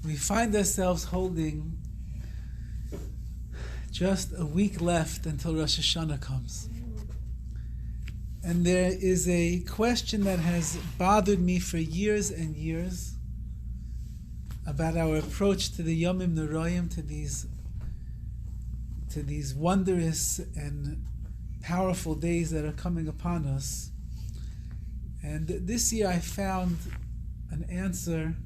we find ourselves holding just a week left until Rosh Hashana comes. And there is a question that has bothered me for years and years about our approach to the Yomim Noraim, to these wondrous and powerful days that are coming upon us. And this year I found an answer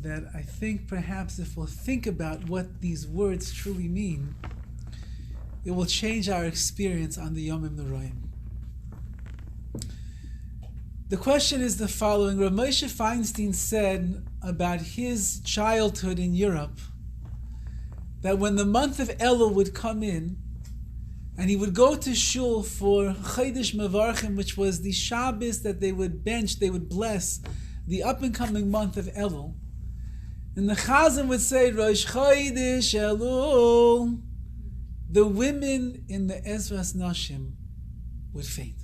that I think perhaps if we'll think about what these words truly mean, it will change our experience on the Yomim Noraim. The question is the following. Rav Moshe Feinstein said about his childhood in Europe that when the month of Elul would come in, and he would go to shul for Chodesh Mevarchim, which was the Shabbos that they would bless the up-and-coming month of Elul. And the Chazan would say, Rosh Chodesh Elul. The women in the Ezras Nashim would faint.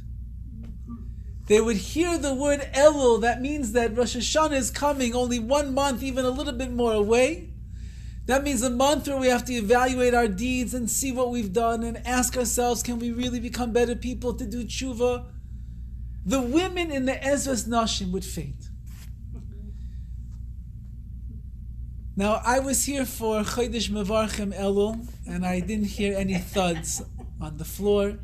They would hear the word Elul. That means that Rosh Hashana is coming only 1 month, even a little bit more away. That means a month where we have to evaluate our deeds and see what we've done and ask ourselves, can we really become better people to do tshuva? The women in the Ezras Nashim would faint. Now, I was here for Chodesh Mevarchim Elul, and I didn't hear any thuds on the floor.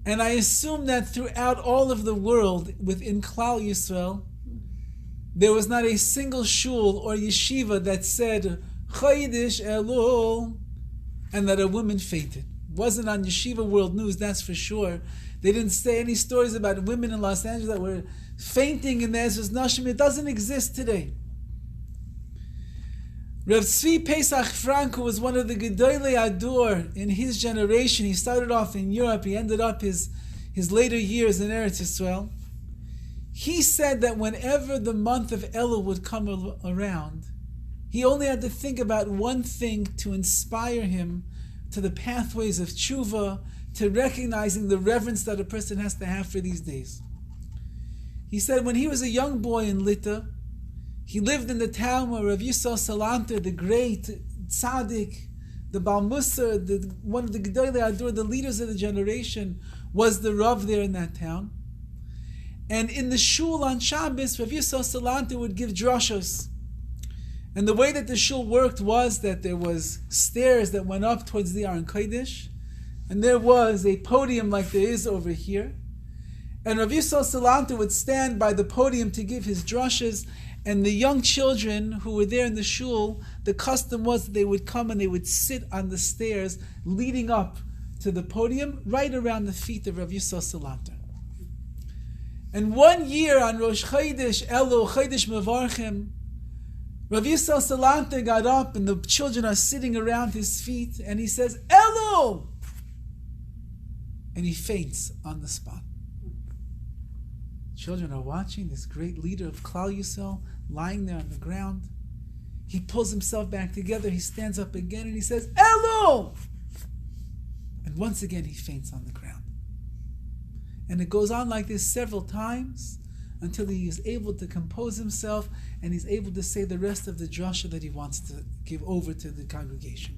And I assume that throughout all of the world, within Klal Yisrael, there was not a single shul or yeshiva that said Chodesh Elul and that a woman fainted. It wasn't on Yeshiva World News, that's for sure. They didn't say any stories about women in Los Angeles that were fainting in the Ezras Nashim. It doesn't exist today. Rav Tzvi Pesach Frank, who was one of the Gedolei Ador in his generation, he started off in Europe, he ended up his later years in Eretz Yisrael. He said that whenever the month of Elul would come around, he only had to think about one thing to inspire him to the pathways of tshuva, to recognizing the reverence that a person has to have for these days. He said when he was a young boy in Lita, he lived in the town where Rav Yisrael Salanter, the great tzaddik, the Baal Musar, one of the Gedolei Ador, the leaders of the generation, was the Rav there in that town. And in the shul on Shabbos, Rav Yisrael Salanter would give drashos. And the way that the shul worked was that there was stairs that went up towards the Aron Kodesh, and there was a podium like there is over here. And Rav Yisrael Salanter would stand by the podium to give his drashos, and the young children who were there in the shul, the custom was that they would come and they would sit on the stairs leading up to the podium, right around the feet of Rav Yisrael Salanter. And one year on Rosh Chodesh Elul, Chodesh Mevarchim, Rav Yisrael Salanter got up and the children are sitting around his feet and he says, Elul! And he faints on the spot. Children are watching this great leader of Klal Yisrael lying there on the ground. He pulls himself back together, he stands up again and he says, Elul! And once again he faints on the ground. And it goes on like this several times until he is able to compose himself and he's able to say the rest of the drasha that he wants to give over to the congregation.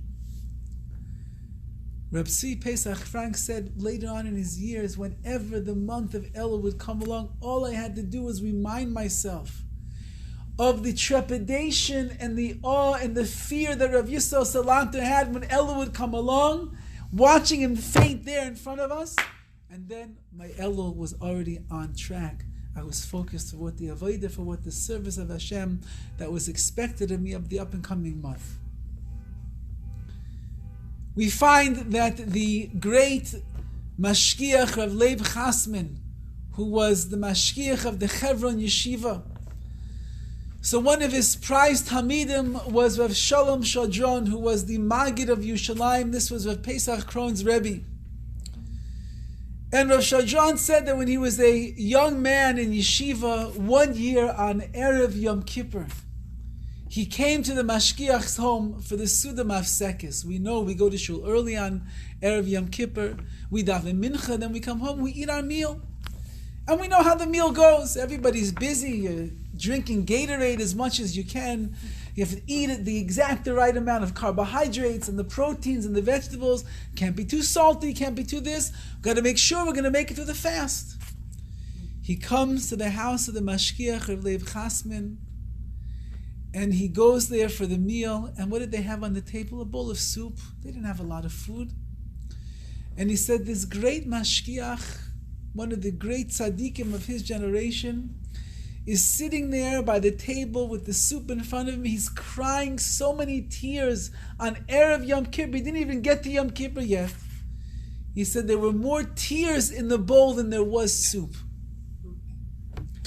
Reb Tzvi Pesach Frank said later on in his years, whenever the month of Elul would come along, all I had to do was remind myself of the trepidation and the awe and the fear that Rav Yisrael Salanter had when Elul would come along, watching him faint there in front of us. And then my Elul was already on track. I was focused for what the avodah, for what the service of Hashem that was expected of me of the up and coming month. We find that the great Mashgiach Rav Leib Chasman, who was the Mashgiach of the Hebron Yeshiva, so one of his prized Hamidim was Rav Shalom Shadron, who was the Magid of Yerushalayim. This was Rav Pesach Kron's Rebbe. And Rav Shadron said that when he was a young man in yeshiva, one year on Erev Yom Kippur, he came to the Mashgiach's home for the Suda Mafsekis. We know we go to shul early on Erev Yom Kippur, we daven mincha, then we come home, we eat our meal. And we know how the meal goes. Everybody's busy, you're drinking Gatorade as much as you can. You have to eat the right amount of carbohydrates and the proteins and the vegetables. Can't be too salty, can't be too this. We've got to make sure we're going to make it through the fast. He comes to the house of the Mashkiach, Rav Leib Chasman, and he goes there for the meal. And what did they have on the table? A bowl of soup. They didn't have a lot of food. And he said, this great Mashkiach, one of the great tzaddikim of his generation, is sitting there by the table with the soup in front of him. He's crying so many tears on Erev Yom Kippur. He didn't even get to Yom Kippur yet. He said there were more tears in the bowl than there was soup.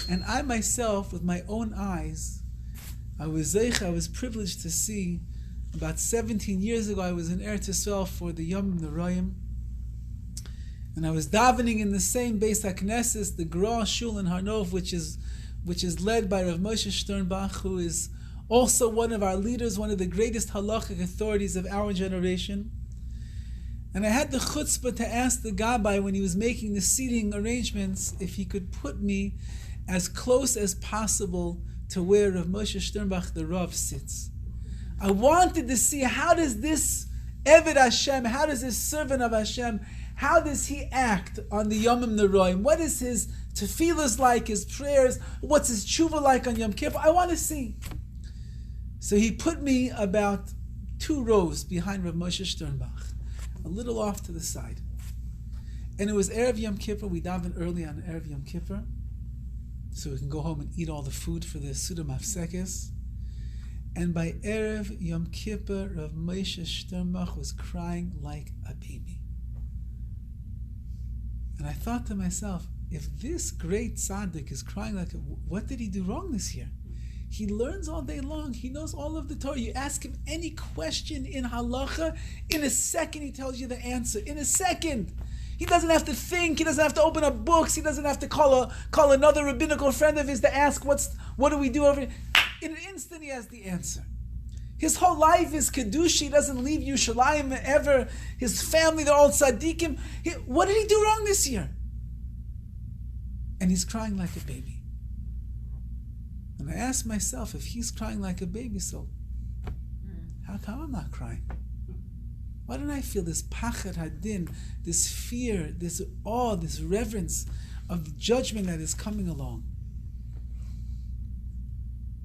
And I myself, with my own eyes, I was privileged to see, about 17 years ago, I was in Eretz Yisrael for the Yom Noraim, and I was davening in the same Beis HaKnesses, the Gra Shul in Har Nof, which is led by Rav Moshe Sternbach, who is also one of our leaders, one of the greatest halachic authorities of our generation. And I had the chutzpah to ask the Gabbai, when he was making the seating arrangements, if he could put me as close as possible to where Rav Moshe Sternbach, the Rav, sits. I wanted to see, how does this Eved Hashem, how does this servant of Hashem, how does he act on the Yomim Neroim? What is his tefillahs like, his prayers? What's his tshuva like on Yom Kippur? I want to see. So he put me about 2 rows behind Rav Moshe Sternbach, a little off to the side. And it was Erev Yom Kippur. We daven early on Erev Yom Kippur, so we can go home and eat all the food for the Suda Mafsekes. And by Erev Yom Kippur, Rav Moshe Sternbach was crying like a baby. And I thought to myself, if this great tzaddik is crying like a, what did he do wrong this year? He learns all day long. He knows all of the Torah. You ask him any question in halacha, in a second he tells you the answer. In a second. He doesn't have to think. He doesn't have to open up books. He doesn't have to call another rabbinical friend of his to ask, what do we do over here? In an instant he has the answer. His whole life is Kedusha. He doesn't leave Yerushalayim ever. His family, they're all tzaddikim. What did he do wrong this year? And he's crying like a baby. And I asked myself, if he's crying like a baby, so how come I'm not crying? Why don't I feel this pachad hadin, this fear, this awe, this reverence of the judgment that is coming along?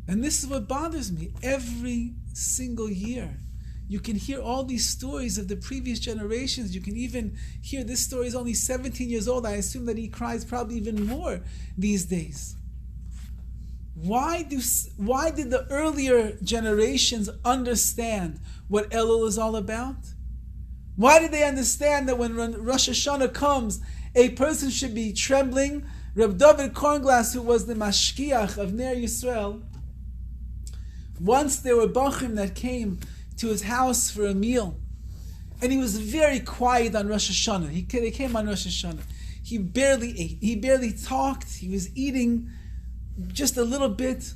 And this is what bothers me. Every single year, you can hear all these stories of the previous generations. You can even hear this story is only 17 years old. I assume that he cries probably even more these days. Why did the earlier generations understand what Elul is all about? Why did they understand that when Rosh Hashana comes, a person should be trembling? Reb Dovid Kornglass, who was the mashkiach of Ner Yisrael, once there were bachrim that came to his house for a meal, and he was very quiet on Rosh Hashana. They came on Rosh Hashana. He barely ate. He barely talked. He was eating just a little bit.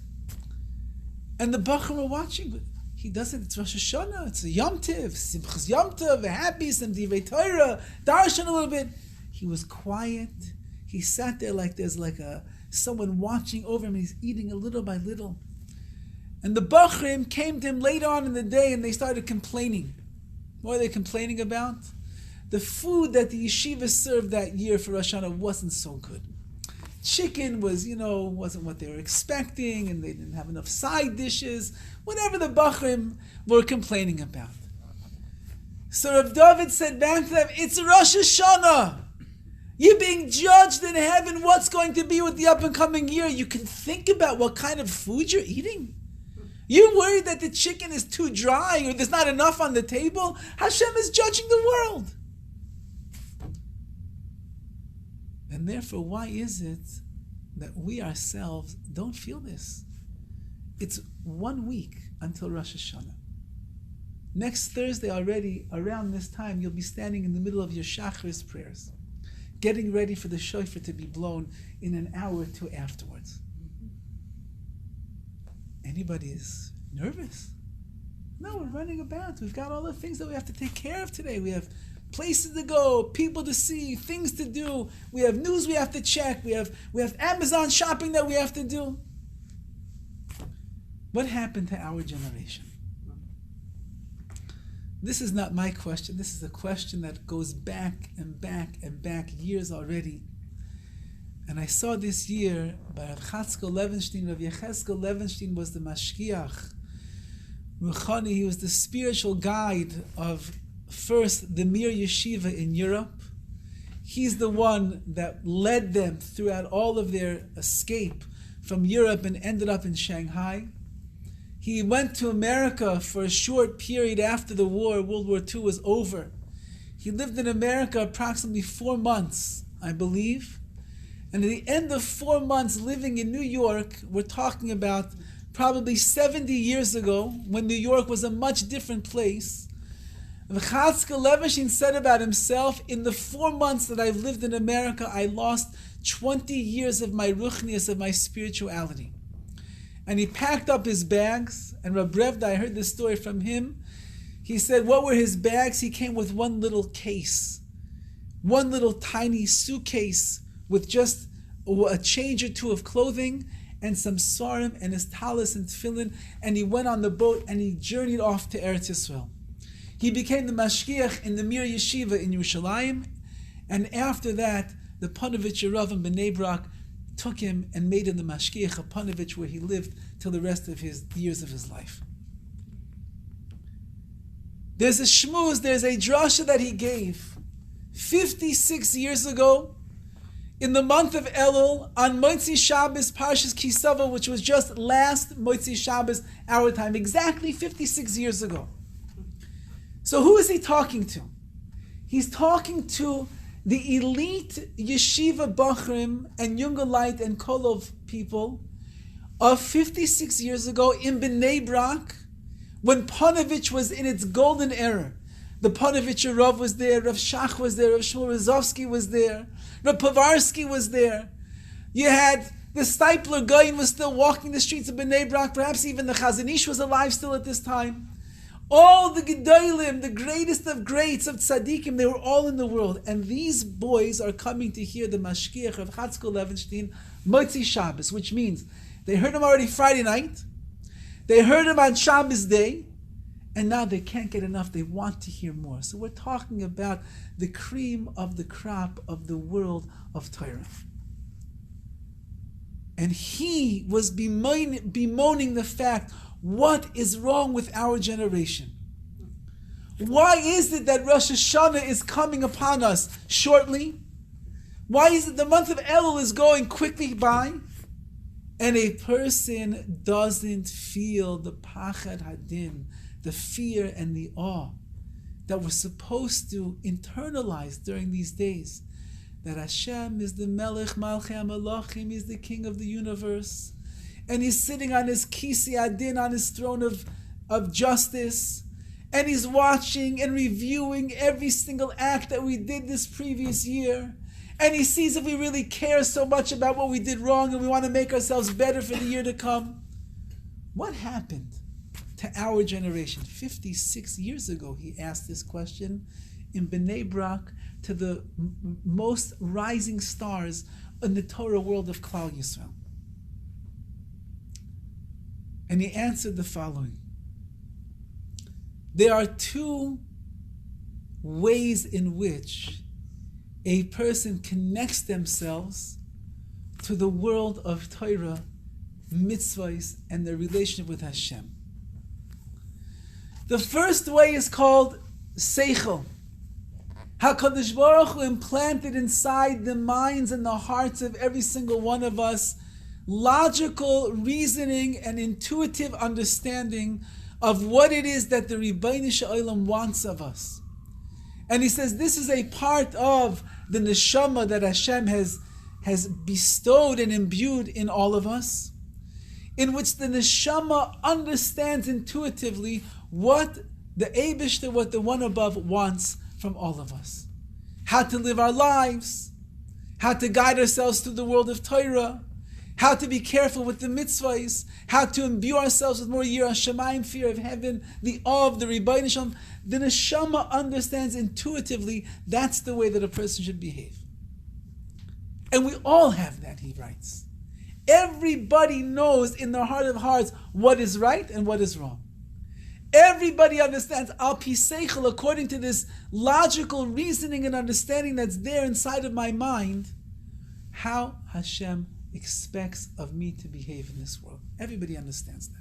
And the bachrim were watching, but he doesn't. It's Rosh Hashana. It's a Yom Tiv, Simchas Yom Tov, a happy, some Divrei Torah, darshan a little bit. He was quiet. He sat there like there's someone watching over him. He's eating a little by little. And the bachrim came to him later on in the day and they started complaining. What are they complaining about? The food that the yeshiva served that year for Rosh Hashanah wasn't so good. Chicken wasn't what they were expecting, and they didn't have enough side dishes. Whatever the bachrim were complaining about. So Rav Dovid said back to them, it's Rosh Hashanah. You're being judged in heaven. What's going to be with the up and coming year? You can think about what kind of food you're eating. You're worried that the chicken is too dry or there's not enough on the table? Hashem is judging the world. And therefore, why is it that we ourselves don't feel this? It's 1 week until Rosh Hashana. Next Thursday already, around this time, you'll be standing in the middle of your Shacharis prayers, getting ready for the shofar to be blown in an hour or two afterwards. Anybody is nervous? No, we're running about. We've got all the things that we have to take care of today. We have places to go, people to see, things to do. We have news we have to check. We have Amazon shopping that we have to do. What happened to our generation? This is not my question. This is a question that goes back and back and back years already. And I saw this year by Rav Chatzkel Levenstein. Rav Yecheskel Levenstein was the mashkiach. Ruchani, he was the spiritual guide of first the Mir Yeshiva in Europe. He's the one that led them throughout all of their escape from Europe and ended up in Shanghai. He went to America for a short period after the war, World War II was over. He lived in America approximately 4 months, I believe. And at the end of 4 months living in New York, we're talking about probably 70 years ago, when New York was a much different place, Chatzkel Levenstein said about himself, in the 4 months that I've lived in America, I lost 20 years of my ruchnius, of my spirituality. And he packed up his bags, and Reb Revda, I heard this story from him. He said, what were his bags? He came with one little case, one little tiny suitcase with just a change or two of clothing and some sarim and his talis and tefillin, and he went on the boat and he journeyed off to Eretz Yisrael. He became the mashkiach in the Mir Yeshiva in Yerushalayim, and after that, the Panovich Rav in Bnei Brak took him and made him the mashkiach of Panovich, where he lived till the rest of his years of his life. There's a shmuz, there's a drasha that he gave 56 years ago in the month of Elul on Motzi Shabbos Parshas Kisava, which was just last Motzi Shabbos our time, exactly 56 years ago. So who is he talking to? He's talking to the elite yeshiva bachrim and Jungelite and Kolov people of 56 years ago in Bnei Brak, when Panovich was in its golden era. The Panovich Rav was there, Rav Shach was there, Rav Shmuel Rozovsky was there, Rav Povarsky was there. You had the Stipler Gaon was still walking the streets of Bnei Brak, perhaps even the Chazon Ish was alive still at this time. All the Gedolim, the greatest of greats of tzaddikim, they were all in the world. And these boys are coming to hear the mashkiach of Chatzkel Levenstein, Motzi Shabbos, which means they heard him already Friday night, they heard him on Shabbos day, and now they can't get enough. They want to hear more. So we're talking about the cream of the crop of the world of Torah. And he was bemoaning the fact, what is wrong with our generation? Why is it that Rosh Hashana is coming upon us shortly? Why is it the month of Elul is going quickly by? And a person doesn't feel the pachad hadin, the fear and the awe that we're supposed to internalize during these days. That Hashem is the Melech Malchei HaMelachim, He's the King of the universe. And He's sitting on His Kisi Adin, on His throne of justice. And He's watching and reviewing every single act that we did this previous year. And He sees if we really care so much about what we did wrong and we want to make ourselves better for the year to come. What happened to our generation? 56 years ago, he asked this question in Bnei Brak to the most rising stars in the Torah world of Klal Yisrael. And he answered the following. There are two ways in which a person connects themselves to the world of Torah, mitzvahs, and their relationship with Hashem. The first way is called seichel. HaKadosh Baruch Hu implanted inside the minds and the hearts of every single one of us logical reasoning and intuitive understanding of what it is that the Ribbono Shel Olam wants of us. And he says this is a part of the neshama that Hashem has bestowed and imbued in all of us, in which the neshama understands intuitively what the Eibishter, what the One Above wants from all of us. How to live our lives, how to guide ourselves through the world of Torah, how to be careful with the mitzvahs, how to imbue ourselves with more yirah shamayim, fear of heaven, the awe of the Ribbono Shel Olam. The neshama understands intuitively that's the way that a person should behave. And we all have that, he writes. Everybody knows in their heart of hearts what is right and what is wrong. Everybody understands al pi seichel, according to this logical reasoning and understanding that's there inside of my mind, how Hashem expects of me to behave in this world. Everybody understands that.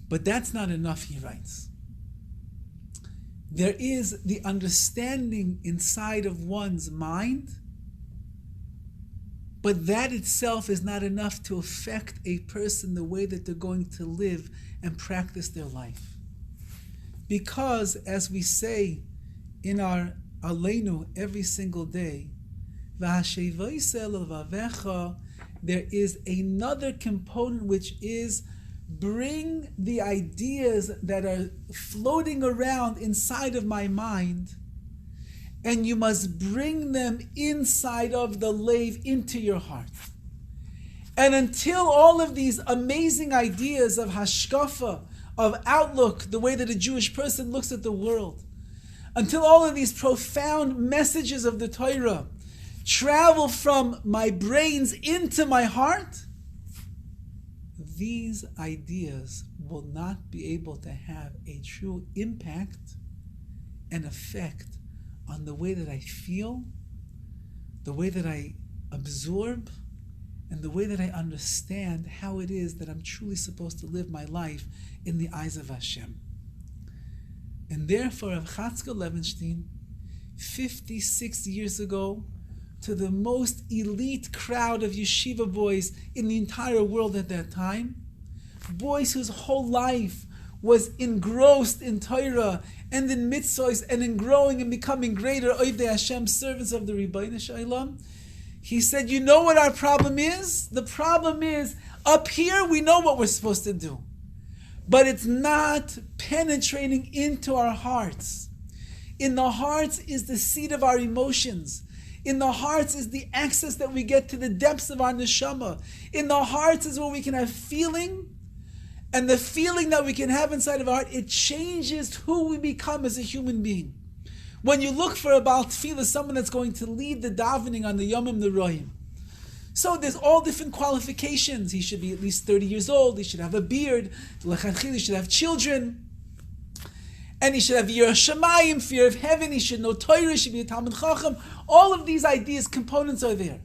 But that's not enough, he writes. There is the understanding inside of one's mind, but that itself is not enough to affect a person the way that they're going to live and practice their life. Because, as we say in our Aleinu every single day, there is another component, which is bring the ideas that are floating around inside of my mind, and you must bring them inside of the lave into your heart. And until all of these amazing ideas of hashkafa, of outlook, the way that a Jewish person looks at the world, until all of these profound messages of the Torah travel from my brains into my heart, these ideas will not be able to have a true impact and effect on the way that I feel, the way that I absorb, and the way that I understand how it is that I'm truly supposed to live my life in the eyes of Hashem. And therefore, Rav Chatzkel Levenstein, 56 years ago, to the most elite crowd of yeshiva boys in the entire world at that time, boys whose whole life was engrossed in Torah and in mitzvahs and in growing and becoming greater Oivdei Hashem, servants of the Ribbono Shel Olam. He said, you know what our problem is? The problem is, up here we know what we're supposed to do, but it's not penetrating into our hearts. In the hearts is the seat of our emotions. In the hearts is the access that we get to the depths of our neshama. In the hearts is where we can have feeling, and the feeling that we can have inside of our heart, it changes who we become as a human being. When you look for a Baal Tefillah, someone that's going to lead the davening on the Yomim Neroim. So there's all different qualifications. He should be at least 30 years old. He should have a beard. He should have children. And he should have Yirah Shamayim, fear of heaven. He should know Torah. He should be a Talmid Chacham. All of these ideas, components are there.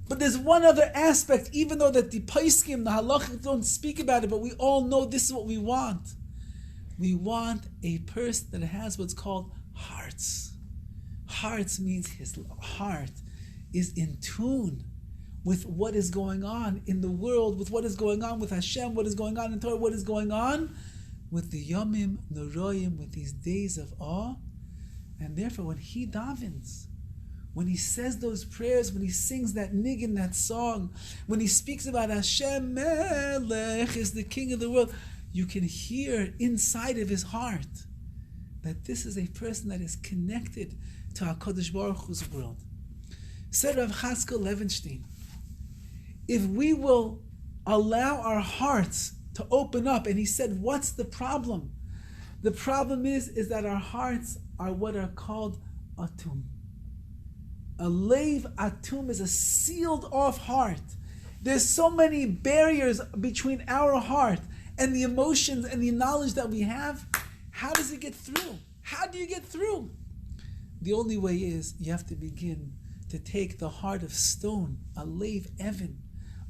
But there's one other aspect, even though that the Paiskim, the Halachim don't speak about it, but we all know this is what we want. We want a person that has what's called hearts. Hearts means his heart is in tune with what is going on in the world, with what is going on with Hashem, what is going on in Torah, what is going on with the Yomim Neroim, with these days of awe. And therefore, when he davens, when he says those prayers, when he sings that niggin, that song, when he speaks about Hashem Melech is the King of the world, you can hear inside of his heart that this is a person that is connected to HaKadosh Baruch Hu's world. Said Rav Chatzkel Levenstein, if we will allow our hearts to open up, and he said, what's the problem? The problem is that our hearts are what are called atum. A leiv atum is a sealed off heart. There's so many barriers between our heart and the emotions and the knowledge that we have. How does it get through? How do you get through? The only way is you have to begin to take the heart of stone, a leiv evan,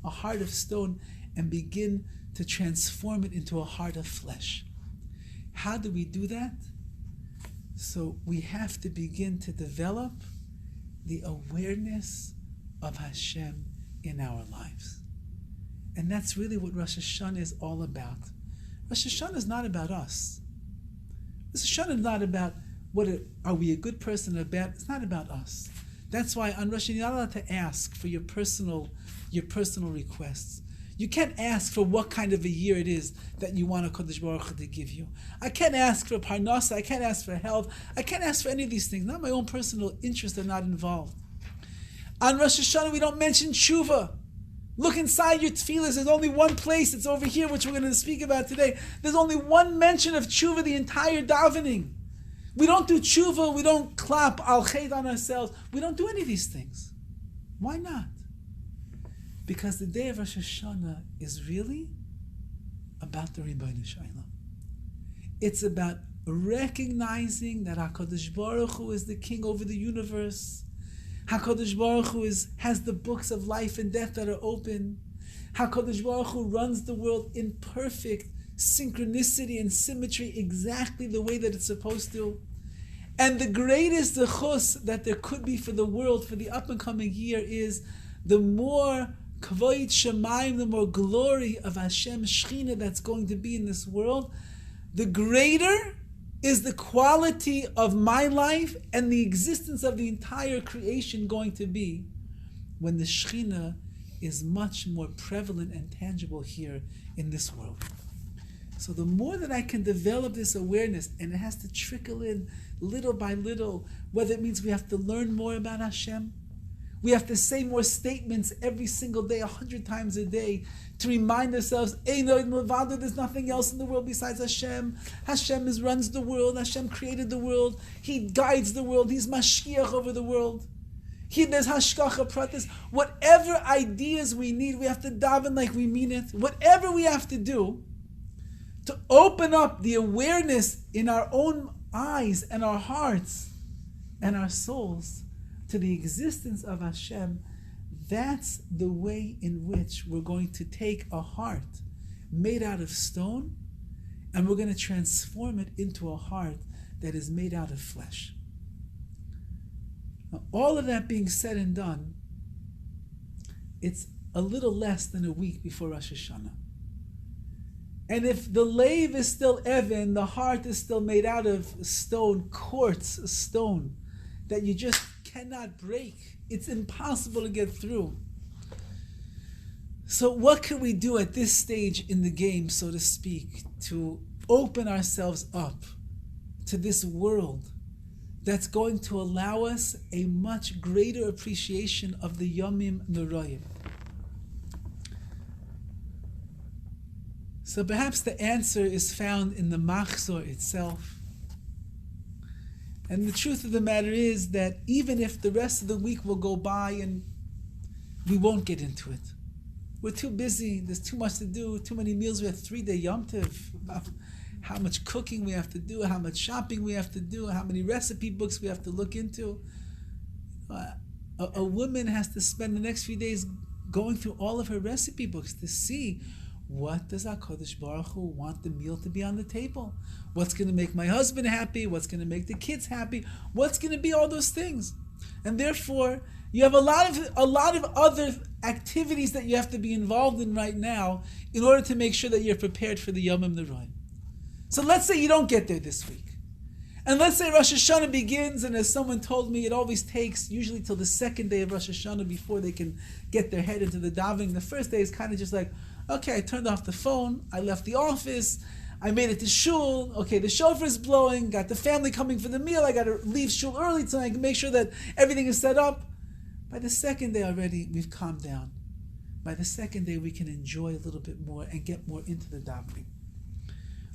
a heart of stone, and begin to transform it into a heart of flesh. How do we do that? So we have to begin to develop the awareness of Hashem in our lives. And that's really what Rosh Hashana is all about. Rosh Hashana is not about us. Rosh Hashana is not about are we a good person or bad. It's not about us. That's why on Rosh Hashana you're not allowed to ask for your personal requests. You can't ask for what kind of a year it is that you want HaKadosh Baruch Hu to give you. I can't ask for parnasa. I can't ask for health. I can't ask for any of these things. Not my own personal interests are not involved. On Rosh Hashana, we don't mention tshuva. Look inside your tefillahs. There's only one place. It's over here, which we're going to speak about today. There's only one mention of tshuva the entire davening. We don't do tshuva. We don't clap al chet on ourselves. We don't do any of these things. Why not? Because the day of Rosh Hashanah is really about the Ribbono Shel Olam. It's about recognizing that HaKadosh Baruch Hu is the king over the universe. HaKadosh Baruch Hu has the books of life and death that are open. HaKadosh Baruch Hu runs the world in perfect synchronicity and symmetry, exactly the way that it's supposed to. And the greatest zechus that there could be for the world for the up and coming year is the more kavod shamayim, the more glory of Hashem Shechina that's going to be in this world, the greater is the quality of my life and the existence of the entire creation going to be when the Shechina is much more prevalent and tangible here in this world. So the more that I can develop this awareness, and it has to trickle in little by little, whether it means we have to learn more about Hashem, we have to say more statements every single day, 100 times a day, to remind ourselves, there's nothing else in the world besides Hashem. Hashem runs the world. Hashem created the world. He guides the world. He's Mashiach over the world. There's Hashgacha Pratis. Whatever ideas we need, we have to daven like we mean it. Whatever we have to do to open up the awareness in our own eyes and our hearts and our souls to the existence of Hashem, that's the way in which we're going to take a heart made out of stone and we're going to transform it into a heart that is made out of flesh. Now, all of that being said and done, it's a little less than a week before Rosh Hashana. And if the lave is still Evan, the heart is still made out of stone, quartz stone, that you just cannot break. It's impossible to get through. So what can we do at this stage in the game, so to speak, to open ourselves up to this world that's going to allow us a much greater appreciation of the Yomim Noraim? So perhaps the answer is found in the Machzor itself. And the truth of the matter is that even if the rest of the week will go by and we won't get into it, we're too busy, there's too much to do, too many meals, we have 3-day Yom Tov, how much cooking we have to do, how much shopping we have to do, how many recipe books we have to look into. A woman has to spend the next few days going through all of her recipe books to see what does HaKadosh Baruch Hu want the meal to be on the table? What's going to make my husband happy? What's going to make the kids happy? What's going to be all those things? And therefore, you have a lot of other activities that you have to be involved in right now in order to make sure that you're prepared for the Yomim Noraim. So let's say you don't get there this week. And let's say Rosh Hashanah begins, and as someone told me, it always takes usually till the second day of Rosh Hashanah before they can get their head into the davening. The first day is kind of just like, okay, I turned off the phone, I left the office, I made it to shul, okay, the shofar is blowing, got the family coming for the meal, I got to leave shul early so I can make sure that everything is set up. By the second day already, we've calmed down. By the second day, we can enjoy a little bit more and get more into the davening.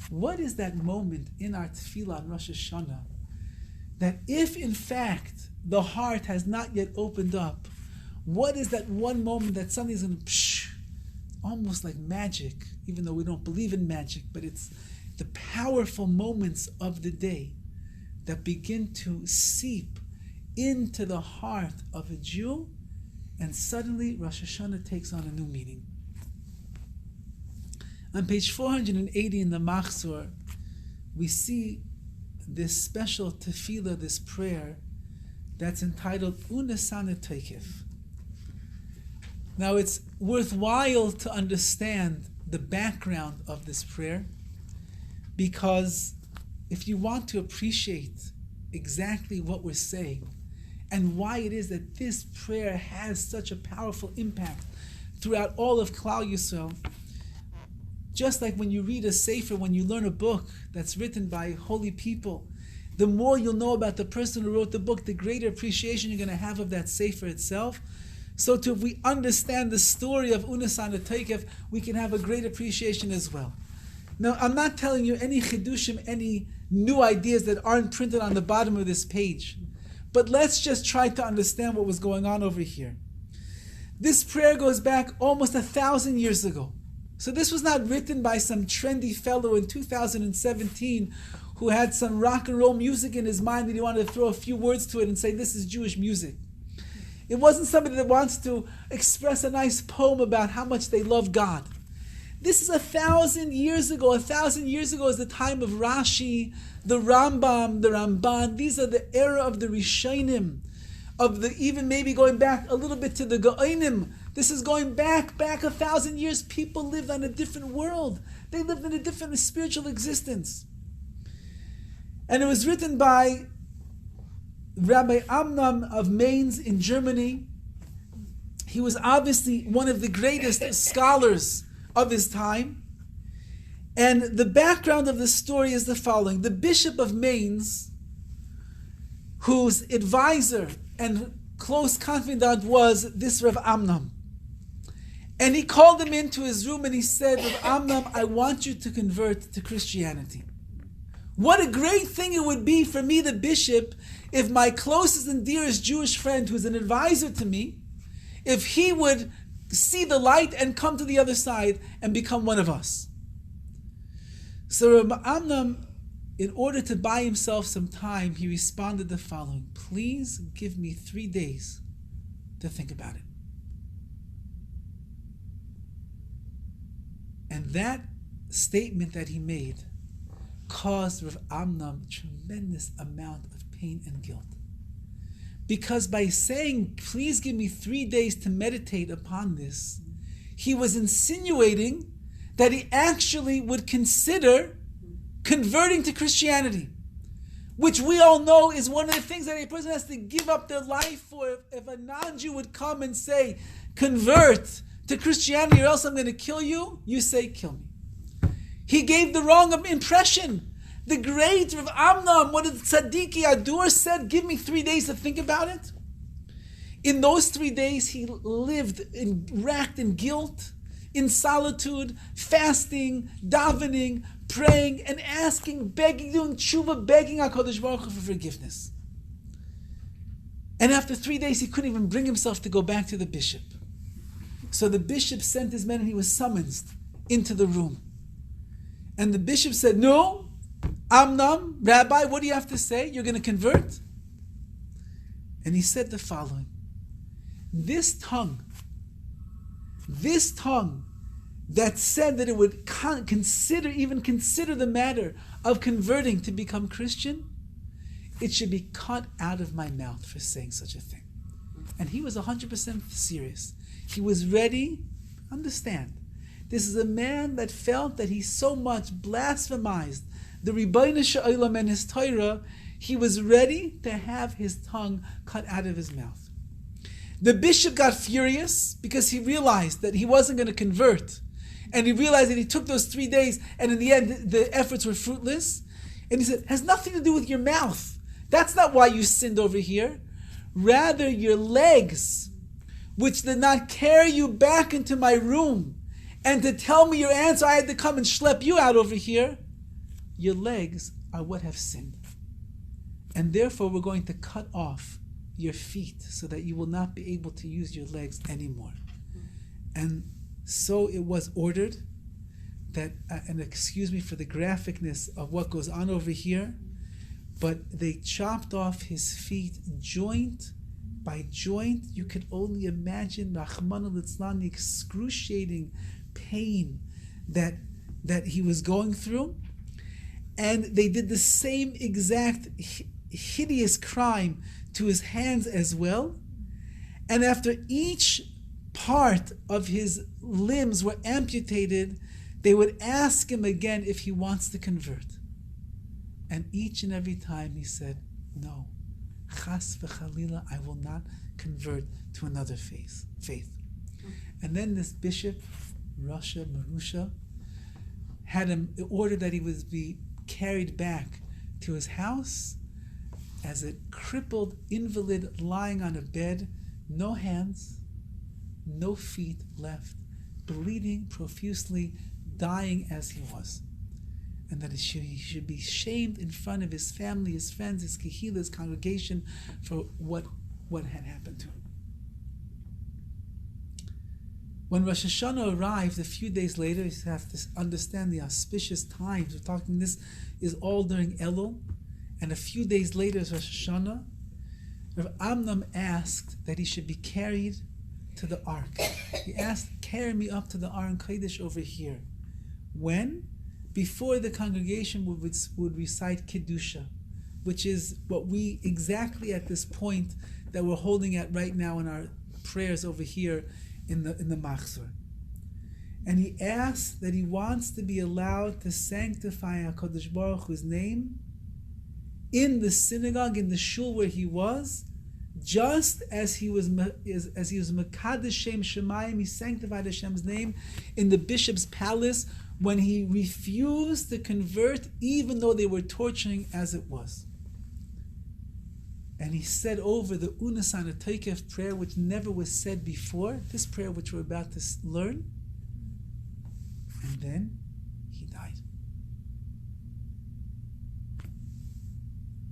What is that moment in our tefillah on Rosh Hashanah that if in fact the heart has not yet opened up, what is that one moment that something's going to almost like magic, even though we don't believe in magic, but it's the powerful moments of the day that begin to seep into the heart of a Jew, and suddenly Rosh Hashanah takes on a new meaning. On page 480 in the Machzor, we see this special tefillah, this prayer, that's entitled Unesaneh Tokef. Now it's worthwhile to understand the background of this prayer, because if you want to appreciate exactly what we're saying and why it is that this prayer has such a powerful impact throughout all of Klal Yisrael, just like when you read a sefer, when you learn a book that's written by holy people, the more you'll know about the person who wrote the book, the greater appreciation you're going to have of that sefer itself. So too, if we understand the story of Unesaneh Tokef, we can have a great appreciation as well. Now, I'm not telling you any chidushim, any new ideas that aren't printed on the bottom of this page, but let's just try to understand what was going on over here. This prayer goes back almost 1,000 years ago. So this was not written by some trendy fellow in 2017 who had some rock and roll music in his mind and he wanted to throw a few words to it and say, this is Jewish music. It wasn't somebody that wants to express a nice poem about how much they love God. This is 1,000 years ago. 1,000 years ago is the time of Rashi, the Rambam, the Ramban. These are the era of the Rishonim, of the, even maybe going back a little bit to the Gaonim. This is going back 1,000 years. People lived on a different world. They lived in a different spiritual existence. And it was written by Rabbi Amnam of Mainz in Germany. He was obviously one of the greatest scholars of his time. And the background of the story is the following. The Bishop of Mainz, whose advisor and close confidant was this Rav Amnam. And he called him into his room and he said, Rav Amnam, I want you to convert to Christianity. What a great thing it would be for me, the bishop, if my closest and dearest Jewish friend, who's an advisor to me, if he would see the light and come to the other side and become one of us. So Rabbi Amnam, in order to buy himself some time, he responded the following: please give me 3 days to think about it. And that statement that he made caused Rav Amnam a tremendous amount of pain and guilt. Because by saying, please give me 3 days to meditate upon this, he was insinuating that he actually would consider converting to Christianity, which we all know is one of the things that a person has to give up their life for. If a non-Jew would come and say, convert to Christianity or else I'm going to kill you, you say, kill me. He gave the wrong impression. The great Rav Amnam, one of the Tzadiki Adur, said, give me 3 days to think about it. In those 3 days, he lived racked in guilt, in solitude, fasting, davening, praying, and asking, begging, doing tshuva, begging HaKadosh Baruch Hu for forgiveness. And after 3 days, he couldn't even bring himself to go back to the bishop. So the bishop sent his men and he was summoned into the room. And the bishop said, no, Amnam, Rabbi, what do you have to say? You're going to convert? And he said the following: this tongue that said that it would consider the matter of converting to become Christian, it should be cut out of my mouth for saying such a thing. And he was 100% serious. He was ready. Understand, this is a man that felt that he so much blasphemized the Rebbeinu Sha'olam and his Torah, he was ready to have his tongue cut out of his mouth. The bishop got furious because he realized that he wasn't going to convert. And he realized that he took those 3 days and in the end the efforts were fruitless. And he said, it has nothing to do with your mouth. That's not why you sinned over here. Rather, your legs, which did not carry you back into my room and to tell me your answer, I had to come and schlep you out over here. Your legs are what have sinned. And therefore we're going to cut off your feet so that you will not be able to use your legs anymore. And so it was ordered that, and excuse me for the graphicness of what goes on over here, but they chopped off his feet joint by joint. You could only imagine, Rahman al-Islam, the excruciating pain that he was going through. And they did the same exact hideous crime to his hands as well. And after each part of his limbs were amputated, they would ask him again if he wants to convert. And each and every time he said, no, chas v'chalila, I will not convert to another faith. And then this bishop, Rasha Marusha, had him ordered that he was be carried back to his house as a crippled invalid lying on a bed, no hands, no feet left, bleeding profusely, dying as he was. And that he should be shamed in front of his family, his friends, his kehillah, his congregation for what had happened to him. When Rosh Hashana arrived a few days later, you have to understand the auspicious times. We're talking, this is all during Elul, and a few days later is Rosh Hashana. Rav Amnon asked that he should be carried to the ark. He asked, carry me up to the Aron Kodesh over here. When? Before the congregation would recite Kiddusha, which is what we exactly at this point that we're holding at right now in our prayers over here in the Machzor. And he asked that he wants to be allowed to sanctify HaKadosh Baruch Hu's name in the synagogue, in the shul where he was, just as he was Mekadesh Shem Shemayim, he sanctified Hashem's name in the bishop's palace when he refused to convert, even though they were torturing as it was. And he said over the Unesaneh Tokef prayer, which never was said before, this prayer which we're about to learn, and then he died.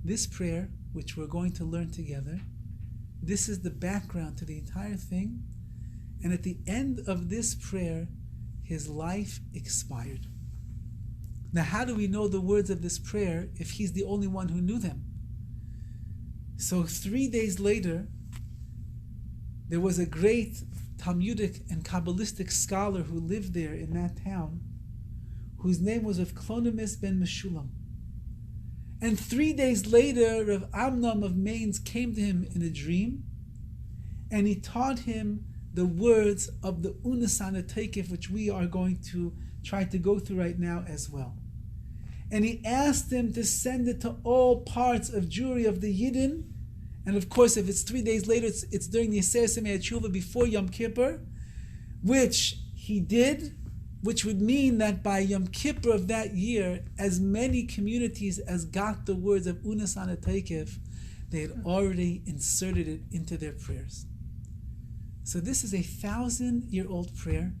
This prayer, which we're going to learn together, this is the background to the entire thing, and at the end of this prayer, his life expired. Now, how do we know the words of this prayer if he's the only one who knew them? So 3 days later, there was a great Talmudic and Kabbalistic scholar who lived there in that town, whose name was Rav Klonimis ben Meshulam. And 3 days later, Rav Amnon of Mainz came to him in a dream, and he taught him the words of the Unesaneh Tokef, which we are going to try to go through right now as well. And he asked him to send it to all parts of Jewry of the Yidden. And of course, if it's 3 days later, it's during the Yisrael Semei Tshuva before Yom Kippur, which he did, which would mean that by Yom Kippur of that year, as many communities as got the words of Unesaneh Tokef, they had already inserted it into their prayers. So this is a 1,000-year-old prayer,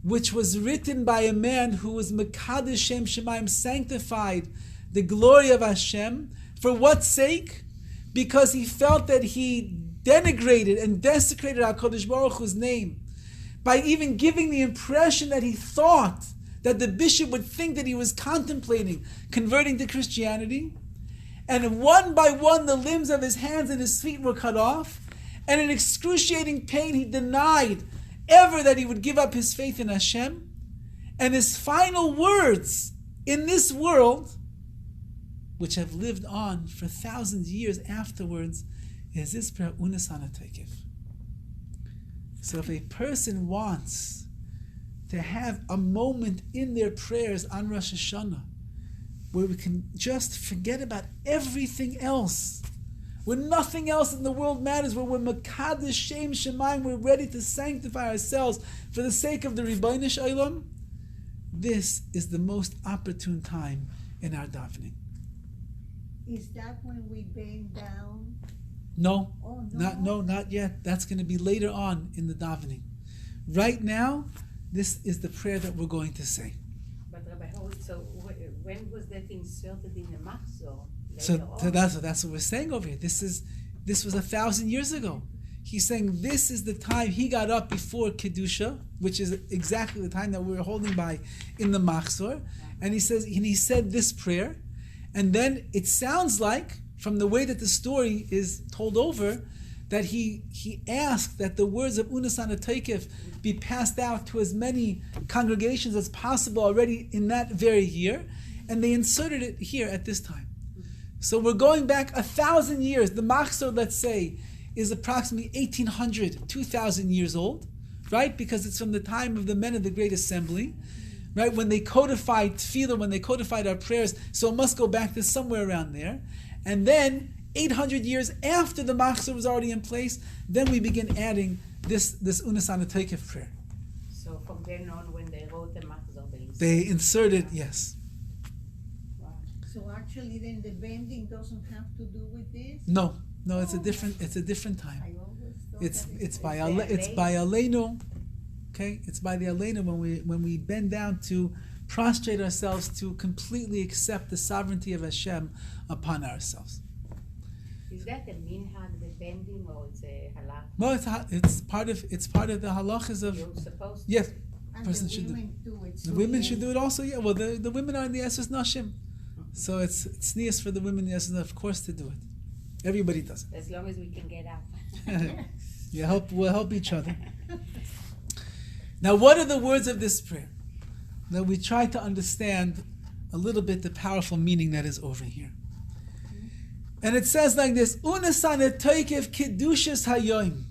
which was written by a man who was Mekadesh Shem Shemayim, sanctified the glory of Hashem. For what sake? Because he felt that he denigrated and desecrated HaKadosh Baruch Hu's name by even giving the impression that he thought that the bishop would think that he was contemplating converting to Christianity. And one by one, the limbs of his hands and his feet were cut off. And in excruciating pain, he denied ever that he would give up his faith in Hashem. And his final words in this world, which have lived on for thousands of years afterwards, is this prayer, Unesaneh Tokef. So if a person wants to have a moment in their prayers on Rosh Hashana where we can just forget about everything else, where nothing else in the world matters, where we're Mekadesh Shem Shemayim, we're ready to sanctify ourselves for the sake of the Rebbeinu Shalom, this is the most opportune time in our davening. Is that when we bend down? No, Oh, no. not yet. That's going to be later on in the davening. Right now, this is the prayer that we're going to say. But Rabbi Horowitz, so when was that inserted in the Machzor? So that's what we're saying over here. This was 1,000 years ago. He's saying this is the time he got up before Kedusha, which is exactly the time that we were holding by in the Machzor. And he said this prayer. And then it sounds like, from the way that the story is told over, that he asked that the words of Unesaneh Tokef be passed out to as many congregations as possible already in that very year. And they inserted it here at this time. So we're going back 1,000 years. The Machzor, let's say, is approximately 1,800, 2,000 years old, right? Because it's from the time of the men of the Great Assembly, right? When they codified Tefillah, when they codified our prayers, so it must go back to somewhere around there. And then, 800 years after the Machzor was already in place, then we begin adding this Unesaneh Tokef prayer. So from then on, when they wrote the Machzor, they inserted, yes. So actually, then the bending doesn't have to do with this? No, it's a different time. I always thought It's by Aleinu, okay? It's by the Aleinu when we bend down to prostrate ourselves to completely accept the sovereignty of Hashem upon ourselves. Is that a minhag, the bending, or it's a halach? No, it's part of the halachas of. You're supposed to. Yes, And person the should do. women do it. The women should do it also. Yeah, well, the women are in the Esses Nashim, so it's sneers for the women in the Esses, of course, to do it. Everybody does it. As long as we can get out. We'll help each other. Now, what are the words of this prayer? Now, we try to understand a little bit the powerful meaning that is over here. And it says like this: Unesaneh Tokef Kedushas Hayoim.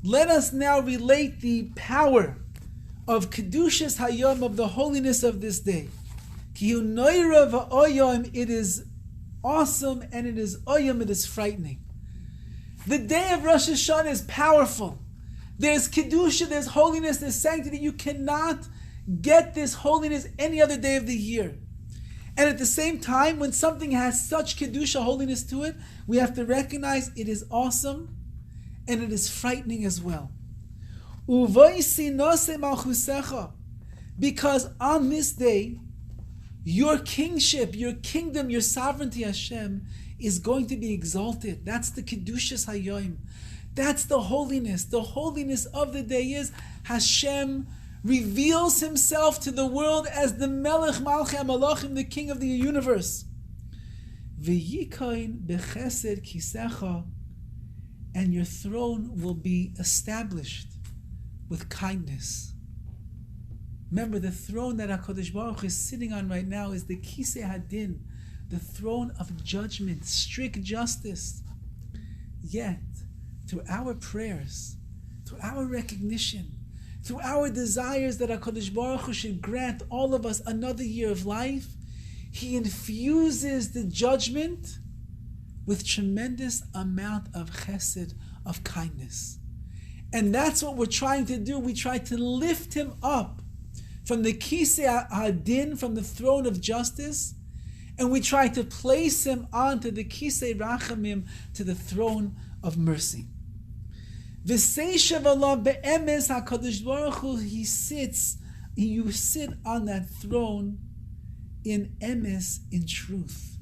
Let us now relate the power of Kedushas Hayom, of the holiness of this day. Ki hu noira va'oyom, it is awesome and it is oyom, it is frightening. The day of Rosh Hashana is powerful. There's Kedusha, there's holiness, there's sanctity. You cannot get this holiness any other day of the year. And at the same time, when something has such Kedusha, holiness to it, we have to recognize it is awesome and it is frightening as well. Because on this day, your kingship, your kingdom, your sovereignty, Hashem, is going to be exalted. That's the Kedushas Hayoim. That's the holiness. The holiness of the day is Hashem reveals himself to the world as the Melech Malchei HaMalachim, the King of the universe. V'yikoin b'chesed kisecha, and your throne will be established with kindness. Remember, the throne that HaKadosh Baruch Hu is sitting on right now is the Kisei Hadin, the throne of judgment, strict justice. Yet, through our prayers, through our recognition, through our desires that HaKadosh Baruch Hu should grant all of us another year of life, He infuses the judgment with tremendous amount of chesed, of kindness. And that's what we're trying to do. We try to lift Him up from the Kisei Hadin, from the throne of justice, and we try to place Him onto the Kisei Rachamim, to the throne of mercy. V'seishav Allah be'emes HaKadosh Baruch Hu, you sit on that throne in emes, in truth.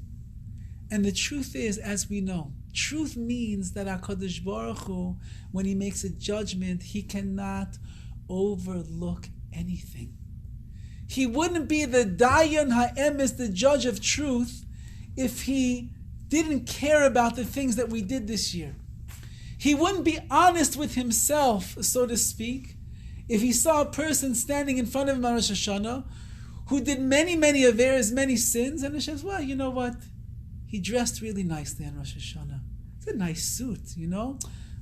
And the truth is, as we know, truth means that HaKadosh Baruch Hu, when He makes a judgment, He cannot overlook anything. He wouldn't be the Dayan HaEmes, the judge of truth, if He didn't care about the things that we did this year. He wouldn't be honest with Himself, so to speak, if He saw a person standing in front of Him on Rosh Hashana who did many, many averes, many sins, and He says, well, you know what? He dressed really nicely on Rosh Hashana. It's a nice suit, you know?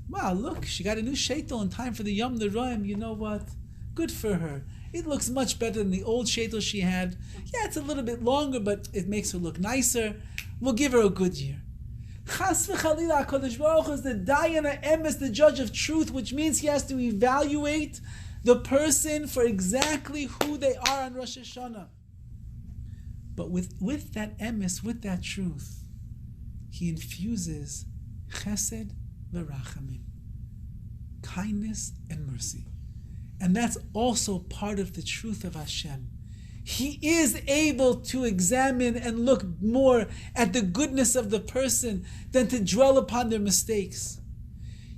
Wow, look, she got a new sheitel in time for the Yom Noraim. You know what? Good for her. It looks much better than the old sheitel she had. Yeah, it's a little bit longer, but it makes her look nicer. We'll give her a good year. Chas v'chalila, HaKadosh Baruch Hu is the Dayan HaEmes, the judge of truth, which means He has to evaluate the person for exactly who they are on Rosh Hashana. But with that emes, with that truth, He infuses chesed v'rachamim, kindness and mercy. And that's also part of the truth of Hashem. He is able to examine and look more at the goodness of the person than to dwell upon their mistakes.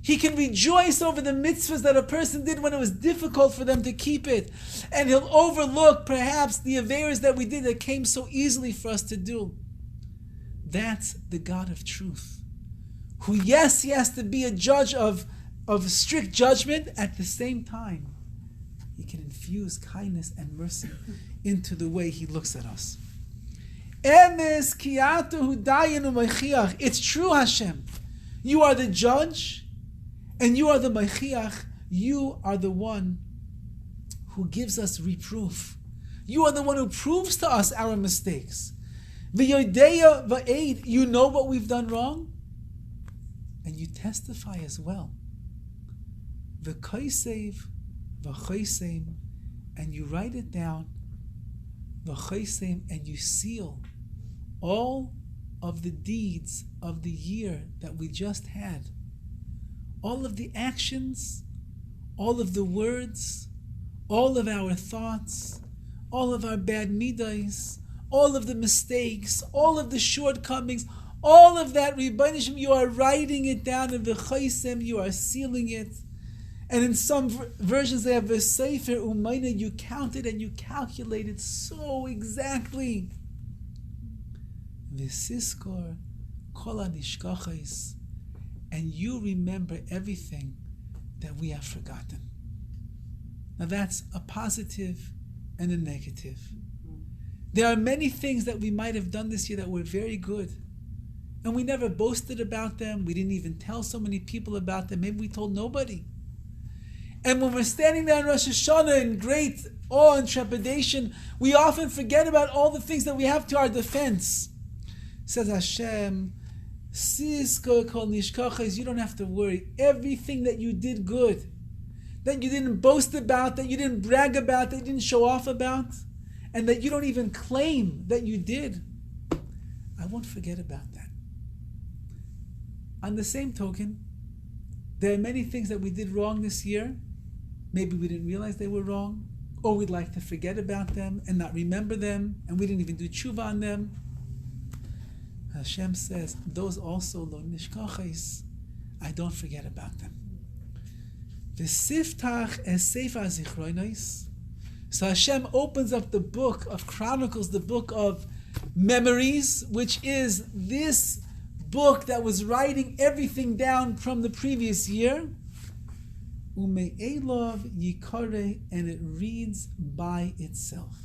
He can rejoice over the mitzvahs that a person did when it was difficult for them to keep it. And He'll overlook perhaps the averes that we did that came so easily for us to do. That's the God of truth, who, yes, He has to be a judge of strict judgment. At the same time, He can infuse kindness and mercy into the way He looks at us. It's true, Hashem. You are the judge, and You are the Mechiach. You are the one who gives us reproof. You are the one who proves to us our mistakes. V'yodeya v'eid, You know what we've done wrong, and You testify as well. V'koisev v'choisem, and You write it down. V'choisem, and You seal all of the deeds of the year that we just had. All of the actions, all of the words, all of our thoughts, all of our bad midas, all of the mistakes, all of the shortcomings, All of that, Rebbeinu Shem, you are writing it down in v'chaisem, you are sealing it. And in some versions they have v'sefer umayna, you counted and you calculated so exactly. V'siskor kol hanishkachos, and you remember everything that we have forgotten. Now that's a positive and a negative. There are many things that we might have done this year that were very good, and we never boasted about them. We didn't even tell so many people about them. Maybe we told nobody. And when we're standing there in Rosh Hashana in great awe and trepidation, we often forget about all the things that we have to our defense. Says Hashem, Sisko kol nishkachos, you don't have to worry. Everything that you did good, that you didn't boast about, that you didn't brag about, that you didn't show off about, and that you don't even claim that you did, I won't forget about that. On the same token, there are many things that we did wrong this year. Maybe we didn't realize they were wrong, or we'd like to forget about them and not remember them, and we didn't even do tshuva on them. Hashem says, those also lo nishkachos, I don't forget about them. V'siftach es sefer zichronos. So Hashem opens up the book of Chronicles, the book of memories, which is this book that was writing everything down from the previous year. Ume'elov yikare, and it reads by itself.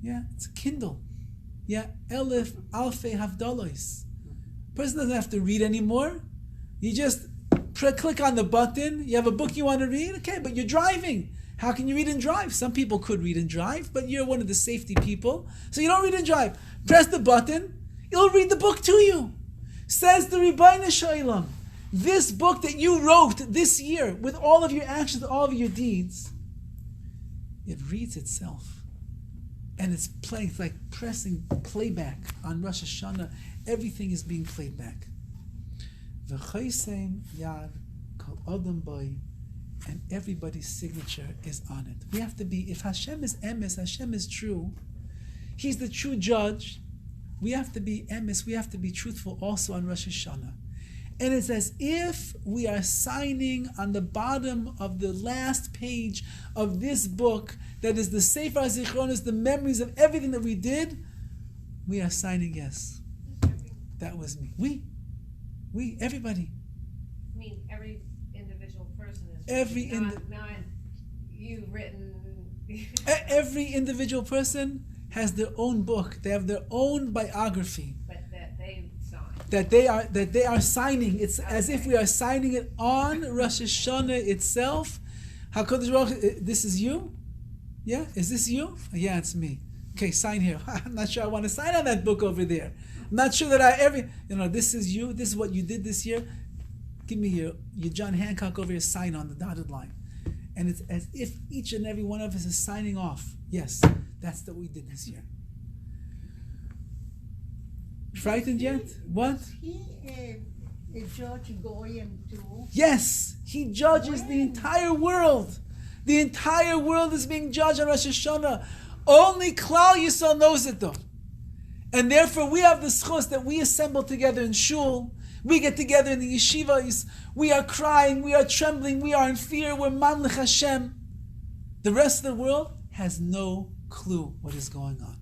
Yeah, it's a Kindle. Yeah, elif alfei havdalos. Person doesn't have to read anymore. You just click on the button. You have a book you want to read? Okay, but you're driving. How can you read and drive? Some people could read and drive, but you're one of the safety people, so you don't read and drive. Press the button, it'll read the book to you. Says the Rebbeinu Shalom, this book that you wrote this year with all of your actions, all of your deeds, it reads itself. And it's playing, it's like pressing playback on Rosh Hashana. Everything is being played back. V'chaisem yad kol adam boy, and everybody's signature is on it. We have to be, if Hashem is emes, Hashem is true, He's the true judge. We have to be emes, we have to be truthful also on Rosh Hashana. And it's as if we are signing on the bottom of the last page of this book that is the Sefer HaZichronos, the memories of everything that we did. We are signing yes. That was me. We, everybody. I mean, every individual person is not you written. Every individual person has their own book. They have their own biography. But that they signed. That they are signing. It's okay. As if we are signing it on Rosh Hashana itself. HaKadosh Baruch Hu, this is you? Yeah? Is this you? Yeah, it's me. Okay, sign here. I'm not sure I want to sign on that book over there. I'm not sure that this is you. This is what you did this year. Give me your John Hancock over here, sign on the dotted line. And it's as if each and every one of us is signing off. Yes, that's what we did this year. Frightened yet? What? Is he a judge Goyim too? Yes, he judges the entire world. The entire world is being judged on Rosh Hashana. Only Klal Yisrael knows it though. And therefore we have the schus that we assemble together in shul. We get together in the yeshivas. We are crying, we are trembling, we are in fear, we're mamlech Hashem. The rest of the world has no clue what is going on.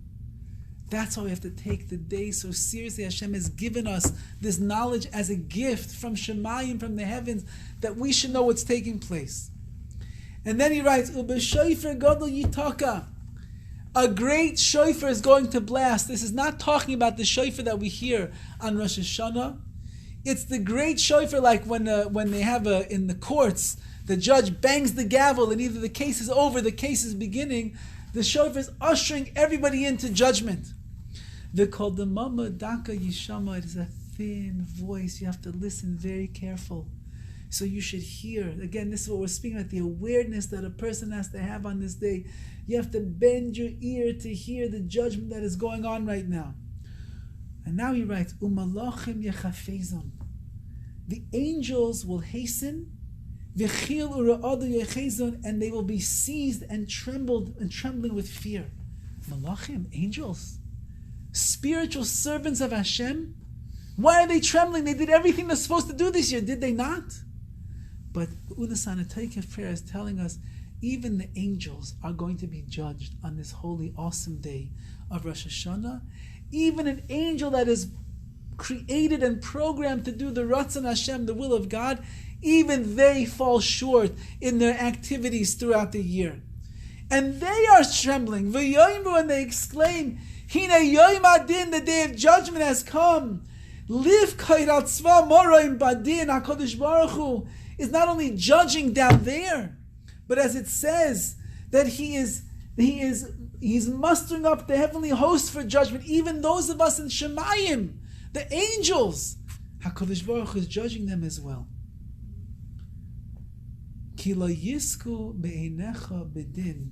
That's why we have to take the day so seriously. Hashem has given us this knowledge as a gift from Shemayim, from the heavens, that we should know what's taking place. And then he writes, Ubeshofer gadol yitaka. A great shofar is going to blast. This is not talking about the shofar that we hear on Rosh Hashana. It's the great shofar, like when they have in the courts, the judge bangs the gavel and either the case is over, the case is beginning. The shofar is ushering everybody into judgment. The kol demama daka yishama. It is a thin voice. You have to listen very careful. So you should hear. Again, this is what we're speaking about, the awareness that a person has to have on this day. You have to bend your ear to hear the judgment that is going on right now. And now he writes, Umalachim yechafezon. The angels will hasten, v'chil ura'adu yechezon, and they will be seized and trembling with fear. Malachim, angels, spiritual servants of Hashem, Why are they trembling? They did everything they're supposed to do this year, did they not? But Unesaneh Tokef prayer is telling us even the angels are going to be judged on this holy, awesome day of Rosh Hashana. Even an angel that is created and programmed to do the Ratzon Hashem, the will of God, even they fall short in their activities throughout the year. And they are trembling. V'yoimru, and they exclaim, Hine yoim adin, the day of judgment has come. Liv kairat tzva moroim badin. HaKadosh Baruch Hu is not only judging down there, but as it says that he's mustering up the heavenly host for judgment. Even those of us in Shemayim, the angels, HaKadosh Baruch Hu is judging them as well. Ki lo yisku be'einecha bedin.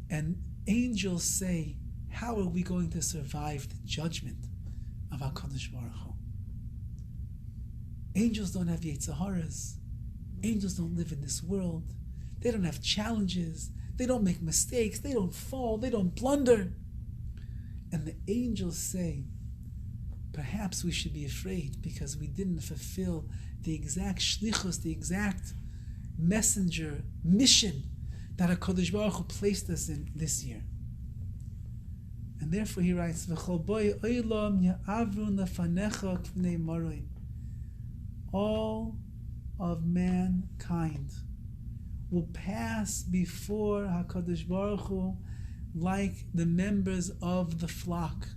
And angels say, how are we going to survive the judgment of HaKadosh Baruch Hu? Angels don't have Yetzaharas. Angels don't live in this world. They don't have challenges. They don't make mistakes. They don't fall. They don't blunder. And the angels say, perhaps we should be afraid because we didn't fulfill the exact shlichus, the exact messenger mission that HaKadosh Baruch Hu placed us in this year. And therefore he writes, V'chol boi oilam ya'avru lefanecha k'nei maroi. All of mankind will pass before HaKadosh Baruch Hu like the members of the flock.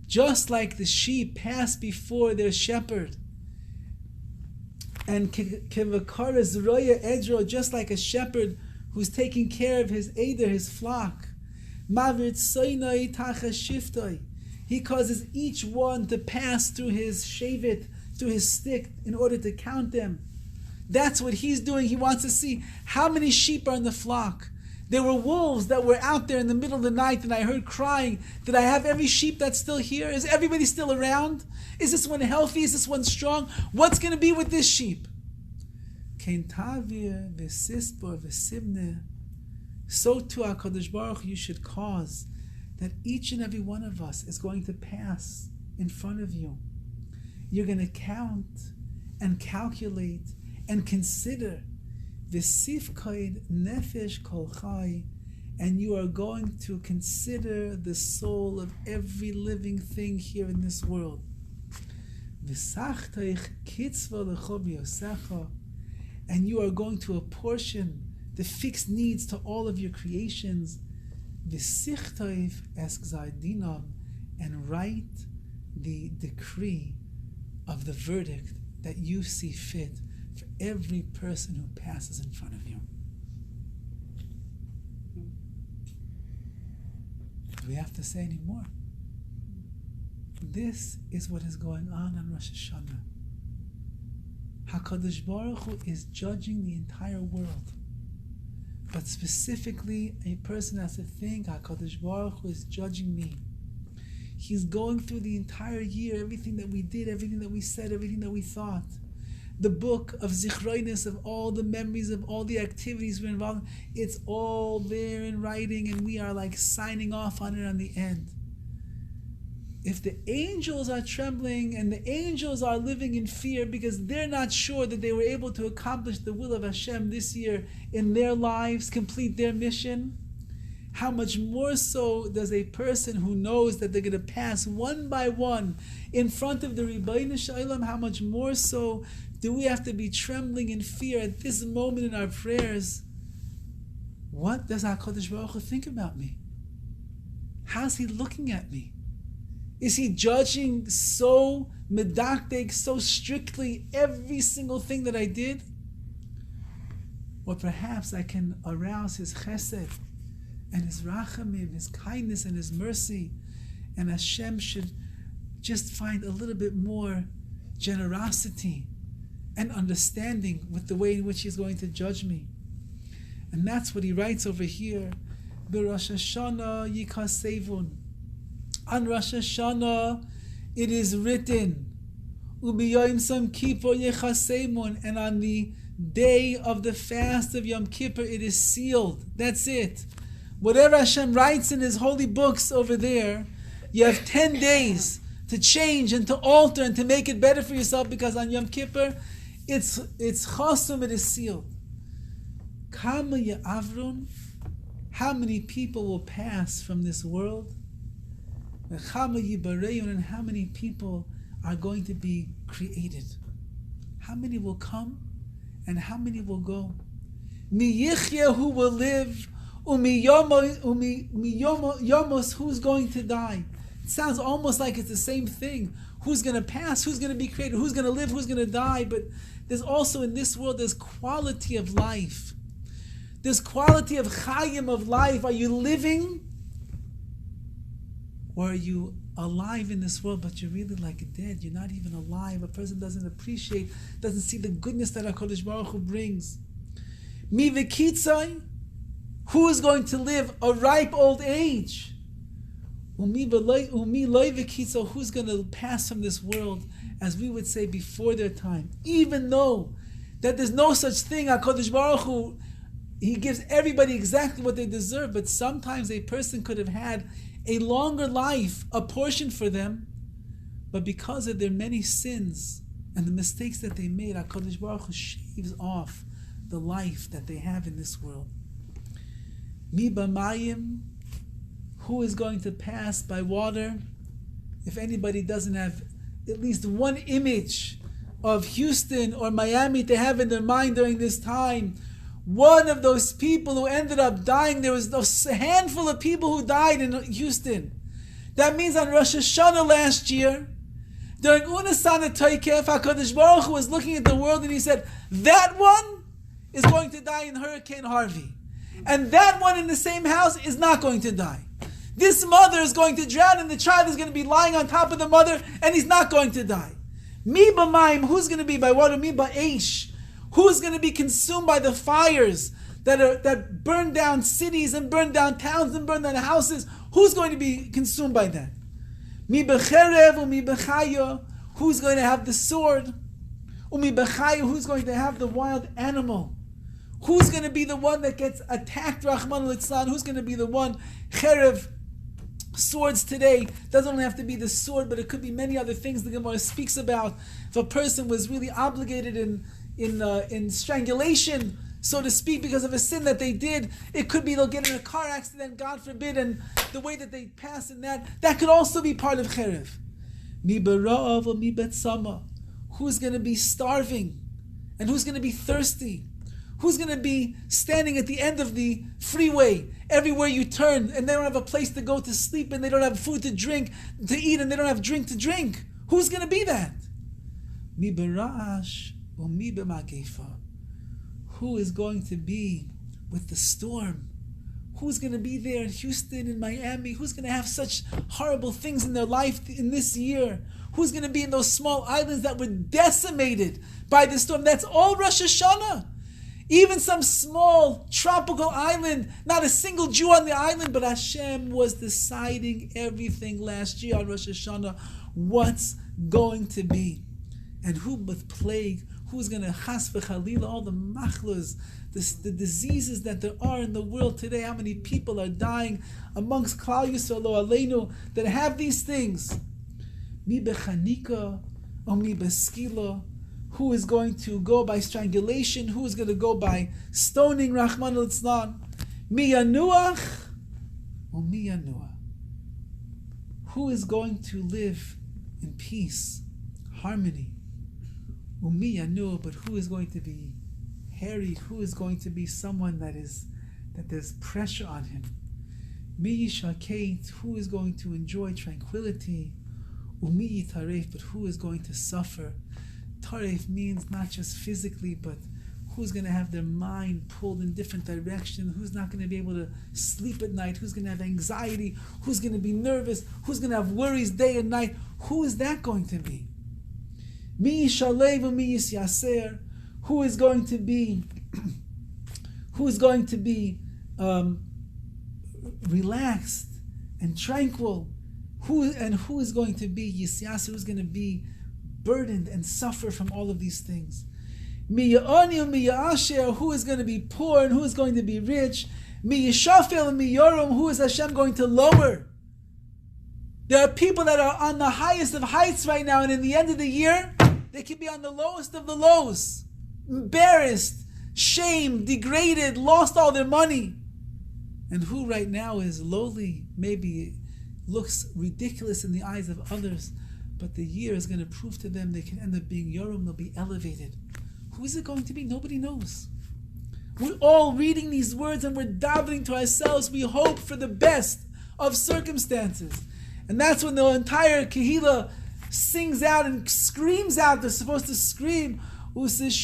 Just like the sheep pass before their shepherd. And kevakaras roya edro, just like a shepherd who's taking care of his eder, his flock. Mavir tsoinai tachas shiftoi. He causes each one to pass through his shavit, through his stick, in order to count them. That's what he's doing. He wants to see how many sheep are in the flock. There were wolves that were out there in the middle of the night, and I heard crying. Did I have every sheep that's still here? Is everybody still around? Is this one healthy? Is this one strong? What's going to be with this sheep? Kentavir v'sispor v'sibne. So too, HaKadosh Baruch Hu, you should cause that each and every one of us is going to pass in front of you. You're going to count and calculate and consider v'sifkaid nefesh kol chai, and you are going to consider the soul of every living thing here in this world. V'sachteich kitzva lecho b'yosecha, and you are going to apportion the fixed needs to all of your creations. V'sichtoiv es gzar dinam, and write the decree of the verdict that you see fit for every person who passes in front of you. Do we have to say any more? This is what is going on Rosh Hashana. HaKadosh Baruch Hu is judging the entire world. But specifically, a person has to think, HaKadosh Baruch Hu is judging me. He's going through the entire year, everything that we did, everything that we said, everything that we thought. The book of zichroinus, of all the memories, of all the activities we're involved in, it's all there in writing, and we are like signing off on it on the end. If the angels are trembling and the angels are living in fear because they're not sure that they were able to accomplish the will of Hashem this year in their lives, complete their mission, how much more so does a person who knows that they're going to pass one by one in front of the Ribbono Shel Olam, how much more so do we have to be trembling in fear at this moment in our prayers? What does HaKadosh Baruch Hu think about me? How's he looking at me? Is he judging so medactic, so strictly every single thing that I did? Or perhaps I can arouse his chesed and his rachamim, his kindness and his mercy, and Hashem should just find a little bit more generosity and understanding with the way in which he's going to judge me. And that's what he writes over here. Rosh Hashana yikasevun. On Rosh Hashana, it is written, Ubiyoim Yom Kippur yechasemun, and on the day of the fast of Yom Kippur, it is sealed. That's it. Whatever Hashem writes in His holy books over there, you have 10 days to to change and to alter and to make it better for yourself, because on Yom Kippur, it's chasum, it is sealed. Kama ya'avrun, how many people will pass from this world? Kama yibareyun, and how many people are going to be created? How many will come and how many will go? Mi yichya, who will live, umi yomos, who's going to die? It sounds almost like it's the same thing. Who's going to pass? Who's going to be created? Who's going to live? Who's going to die? But there's also in this world, there's quality of life. There's quality of chayim, of life. Are you living? Or are you alive in this world, but you're really like dead? You're not even alive. A person doesn't appreciate, doesn't see the goodness that HaKadosh Baruch Hu brings. Mi v'kitzai, who is going to live a ripe old age? Umi loy v'kitzai, who's going to pass from this world, as we would say, before their time? Even though that there's no such thing, HaKadosh Baruch Hu, He gives everybody exactly what they deserve, but sometimes a person could have had a longer life apportioned for them, but because of their many sins and the mistakes that they made, HaKadosh Baruch Hu shaves off the life that they have in this world. Mi b'mayim, who is going to pass by water? If anybody doesn't have at least one image of Houston or Miami to have in their mind during this time, one of those people who ended up dying, there was a handful of people who died in Houston. That means on Rosh Hashana last year, during Unesaneh Tokef, HaKadosh Baruch Hu was looking at the world and He said, that one is going to die in Hurricane Harvey. And that one in the same house is not going to die. This mother is going to drown and the child is going to be lying on top of the mother and he's not going to die. Mi b'mayim, who's going to be by water? Mi ba'esh, who's going to be consumed by the fires that burn down cities and burn down towns and burn down houses? Who's going to be consumed by that? Mi b'cherev u'mi b'chaya, who's going to have the sword? U'mi b'chaya, who's going to have the wild animal? Who's going to be the one that gets attacked, Rahman al-Litzlan? Who's going to be the one? Cherev, swords today, doesn't only have to be the sword, but it could be many other things the Gemara speaks about. If a person was really obligated in strangulation, so to speak, because of a sin that they did, it could be they'll get in a car accident, God forbid, and the way that they pass in that could also be part of Cherev. Mi b'ra'av or mi b'tzama, who's going to be starving and who's going to be thirsty? Who's going to be standing at the end of the freeway everywhere you turn and they don't have a place to go to sleep and they don't have food to drink, to eat, and they don't have drink to drink? Who's going to be that? Mi b'ra'ash or mi b'magefa, who is going to be with the storm? Who's going to be there in Houston, in Miami? Who's going to have such horrible things in their life in this year? Who's going to be in those small islands that were decimated by the storm? That's all Rosh Hashana. Even some small tropical island, not a single Jew on the island, but Hashem was deciding everything last year on Rosh Hashana, what's going to be. And who with plague, who's going to chas v'chalila, all the machlos, the diseases that there are in the world today, how many people are dying amongst Klal Yisrael Aleinu that have these things. Mi bechanika or mi beskila, who is going to go by strangulation, who is going to go by stoning, Rahman al-Litzlan. Mi yanuach or mi yanua, who is going to live in peace, harmony. Umi yanua, but who is going to be harried? Who is going to be someone that there's pressure on him? Mi yishakait, who is going to enjoy tranquility? Umi yitaref, but who is going to suffer? Taref means not just physically, but who's going to have their mind pulled in different directions, who's not going to be able to sleep at night, who's going to have anxiety, who's going to be nervous, who's going to have worries day and night. Who is that going to be? Mi yishalev mi yisyaser, who is going to be relaxed and tranquil, who is going to be yisyaser, who's going to be burdened and suffer from all of these things. Mi ya'ani mi ya'asher, who is going to be poor and who is going to be rich. Mi yishafel mi yoram, who is Hashem going to lower There are people that are on the highest of heights right now, and in the end of the year, they can be on the lowest of the lows. Embarrassed, shamed, degraded, lost all their money. And who right now is lowly, maybe looks ridiculous in the eyes of others, but the year is going to prove to them they can end up being Yoram, they'll be elevated. Who is it going to be? Nobody knows. We're all reading these words and we're davening to ourselves. We hope for the best of circumstances. And that's when the entire Kehillah sings out and screams out. They're supposed to scream, Useshuva,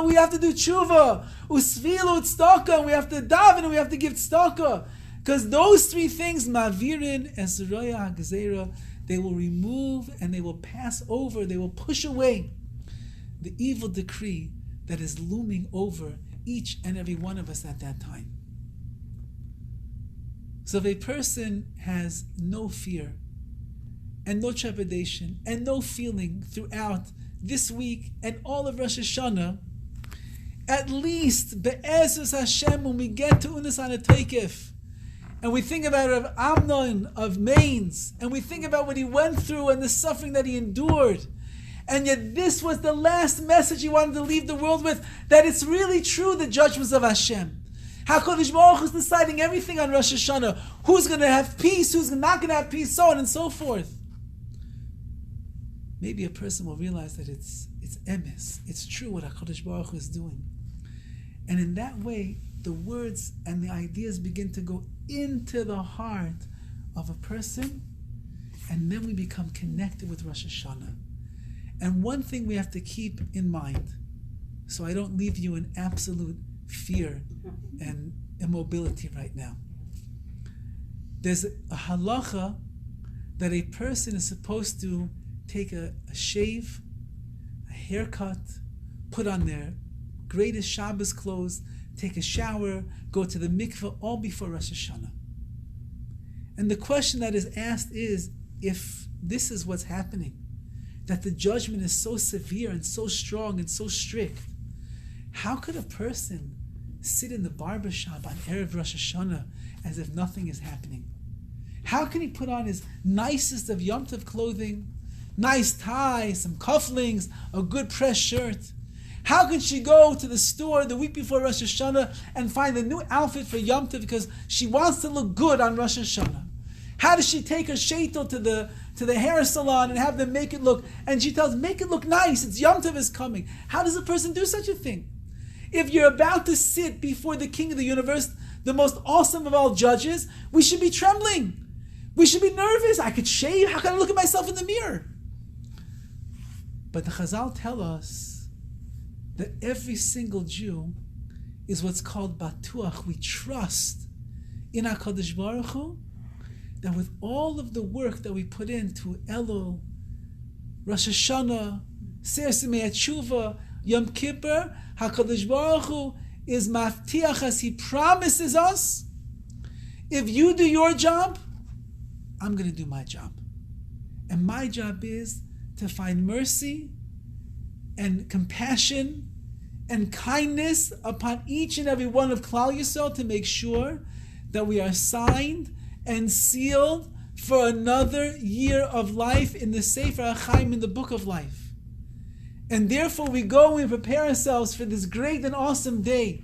we have to do tshuva. Usvilu tzedakah, we have to daven and we have to give tzedakah. Because those three things, Mavirin, Esroya, Hagzeira, they will remove and they will pass over, they will push away the evil decree that is looming over each and every one of us at that time. So if a person has no fear and no trepidation and no feeling throughout this week and all of Rosh Hashana, at least be'ezus Hashem, when we get to Unesaneh Tokef, and we think about Rav Amnon of Mainz, and we think about what he went through and the suffering that he endured, and yet this was the last message he wanted to leave the world with, that it's really true, the judgments of Hashem. HaKadosh Baruch Hu is deciding everything on Rosh Hashanah. Who's going to have peace, who's not going to have peace, so on and so forth. Maybe a person will realize that it's emes, it's true what HaKadosh Baruch Hu is doing. And in that way, the words and the ideas begin to go into the heart of a person, and then we become connected with Rosh Hashanah. And one thing we have to keep in mind, so I don't leave you in absolute fear and immobility right now. There's a halacha that a person is supposed to take a shave, a haircut, put on their greatest Shabbos clothes, take a shower, go to the mikveh, all before Rosh Hashanah. And the question that is asked is, if this is what's happening, that the judgment is so severe and so strong and so strict, how could a person sit in the barber shop on Erev Rosh Hashanah as if nothing is happening? How can he put on his nicest of Yom Tov clothing, nice tie, some cufflinks, a good pressed shirt? How can she go to the store the week before Rosh Hashanah and find a new outfit for Yom Tov because she wants to look good on Rosh Hashanah? How does she take her sheitel to the hair salon and have them make it look, and she tells, make it look nice, it's Yom Tov is coming. How does a person do such a thing? If you're about to sit before the King of the universe, the most awesome of all judges, we should be trembling. We should be nervous. I could shave. How can I look at myself in the mirror? But the Chazal tell us that every single Jew is what's called batuach. We trust in HaKadosh Baruch Hu that with all of the work that we put into Elul, Rosh Hashanah, Ser Simei Tshuva, Yom Kippur, HaKadosh Baruch Hu is maftiach as He promises us, if you do your job, I'm going to do my job. And my job is to find mercy and compassion and kindness upon each and every one of Klal Yisrael to make sure that we are signed and sealed for another year of life in the Sefer HaChaim, in the Book of Life. And therefore we go and we prepare ourselves for this great and awesome day,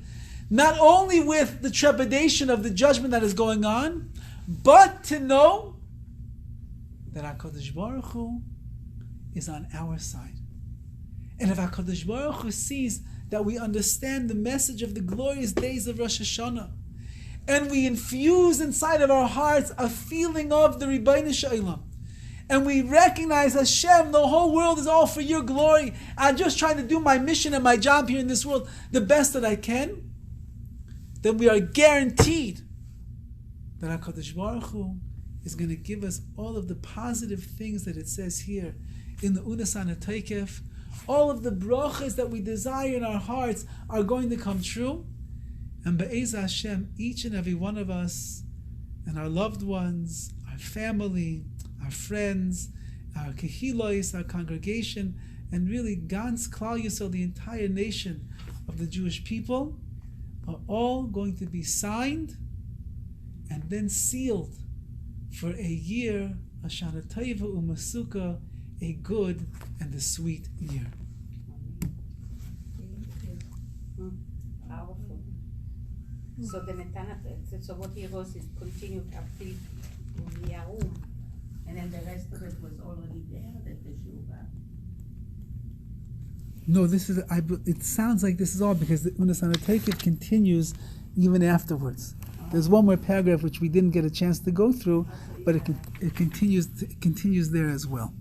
not only with the trepidation of the judgment that is going on, but to know that HaKadosh Baruch Hu is on our side. And if HaKadosh Baruch Hu sees that we understand the message of the glorious days of Rosh Hashanah, and we infuse inside of our hearts a feeling of the Ribbono Shel Olam, and we recognize, Hashem, the whole world is all for your glory, I'm just trying to do my mission and my job here in this world the best that I can, then we are guaranteed that HaKadosh Baruch Hu is going to give us all of the positive things that it says here in the Unesaneh Tokef. All of the brachas that we desire in our hearts are going to come true. And Be'ez Hashem, each and every one of us and our loved ones, our family, our friends, our kehilos, our congregation, and really Gans Klal Yisrael, the entire nation of the Jewish people, are all going to be signed and then sealed for a year, Ashana Taiva Umasuka, a good and a sweet year. Powerful. So the Netana, so what he was is continued up till Yaum, and then the rest of it was already there, the Teshuvah. No, it sounds like this is all because the Unesaneh Tokef continues even afterwards. There's one more paragraph which we didn't get a chance to go through, but it continues there as well.